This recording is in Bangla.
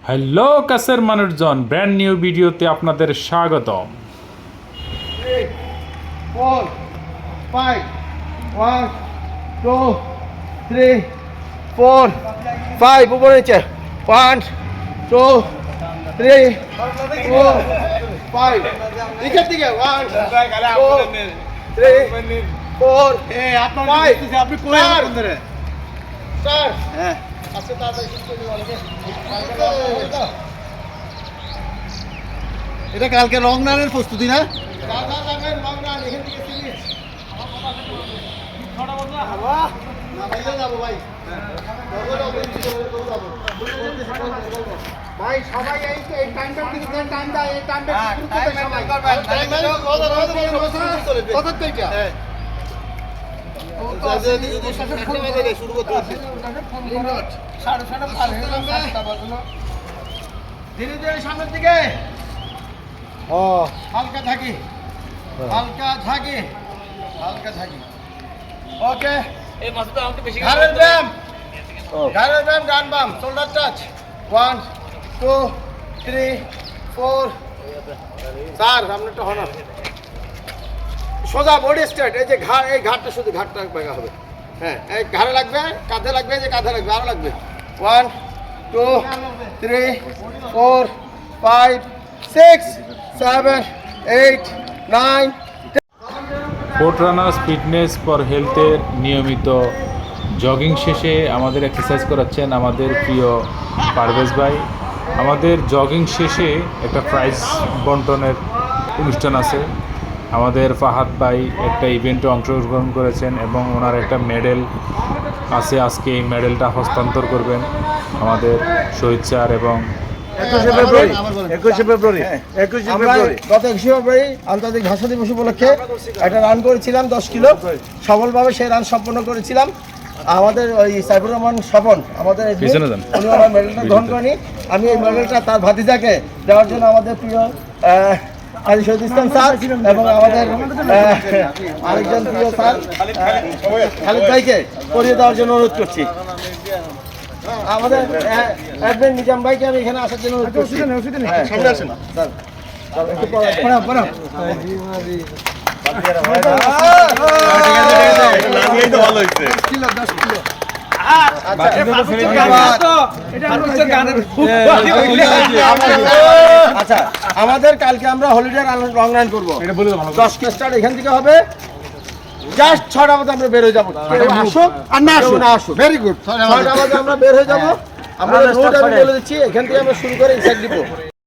হ্যালো কাছের মানুষজন, ব্র্যান্ড নিউ ভিডিওতে আপনাদের স্বাগতম। 3, 4, 5, 1, 2, 3, 4, 5 উপরে নিচে 1, 2, 3, 4, 5 নিচের দিকে 1, 2, 3, 4, 5 আপনি কোন ধরে স্যার হ্যাঁ আচ্ছা তাড়াতাড়ি শুরু করে অনেকে এটা কালকে লং রানের প্রস্তুতি না ভাই সবাই এই টাইমটার দিকে টাইম দেয় এই টাইমটা শুরু করতে ধীরে ধীরে সামনের দিকে হালকা থাকি হালকা থাকি হালকা থাকি ওকে এই মাসটা আমাকে বেশি ঘাড়ের ব্যায়াম ডান বাম শোল্ডার টাচ 1 2 3 4 স্যার সামনেটা হনা সোজা বডি স্ট্রেট এই যে ঘাড় এই ঘাড়টা শুধু ঘাড়টা ভাঙা হবে হ্যাঁ এই ঘাড়ে লাগবে কাঁধে লাগবে যে কাঁধে লাগবে আরো লাগবে 1 2 3 4 5 6 7 8 9 ফোর্ট রানার্স ফিটনেস ফর হেলথের নিয়মিত জগিং শেষে আমাদের এক্সারসাইজ করাচ্ছেন আমাদের প্রিয় পারভেজ ভাই। আমাদের জগিং শেষে একটা প্রাইজ বন্টনের অনুষ্ঠান আছে। আমাদের ফাহাদ ভাই একটা ইভেন্টে অংশগ্রহণ করেছেন এবং ওনার একটা মেডেল আছে। আজকে এই মেডেলটা হস্তান্তর করবেন আমাদের শহীদ স্যার এবং 21 ফেব্রুয়ারি গত 21 ফেব্রুয়ারি আন্তর্জাতিক ভাষা দিবস উপলক্ষে একটা রান করেছিলাম 10 কিলো সফলভাবে সেই রান সম্পন্ন করেছিলাম। আমাদের ওই সাইফুর রহমান স্বপন আমাদের উনি আমার মেডেলটা গ্রহণ করেনি। আমি এই মেডেলটা তার ভাতিজাকে দেওয়ার জন্য আমাদের প্রিয় আলী শহীদ ইসলাম স্যার এবং আমাদের আরেকজন প্রিয় স্যার খালিদ ভাইকে করিয়ে দেওয়ার জন্য অনুরোধ করছি। আমাদের অ্যাডমিন নিজাম ভাইকে আমি এখানে আসার জন্য অনুরোধ করছি। সামনে আসেন স্যার একটু পড়া আচ্ছা আমাদের কালকে আমরা হলিডে লং রান করবো 10 কে স্টার্ট এখান থেকে হবে জাস্ট 6টা বাজে আমরা বের হয়ে যাবো আসুক আর না আসুক ভেরি গুড 6টা বাজে আমরা বের হয়ে যাবো। আমরা রোড আমি বলে দিচ্ছি এখান থেকে আমরা শুরু করে ইনসাইড দিব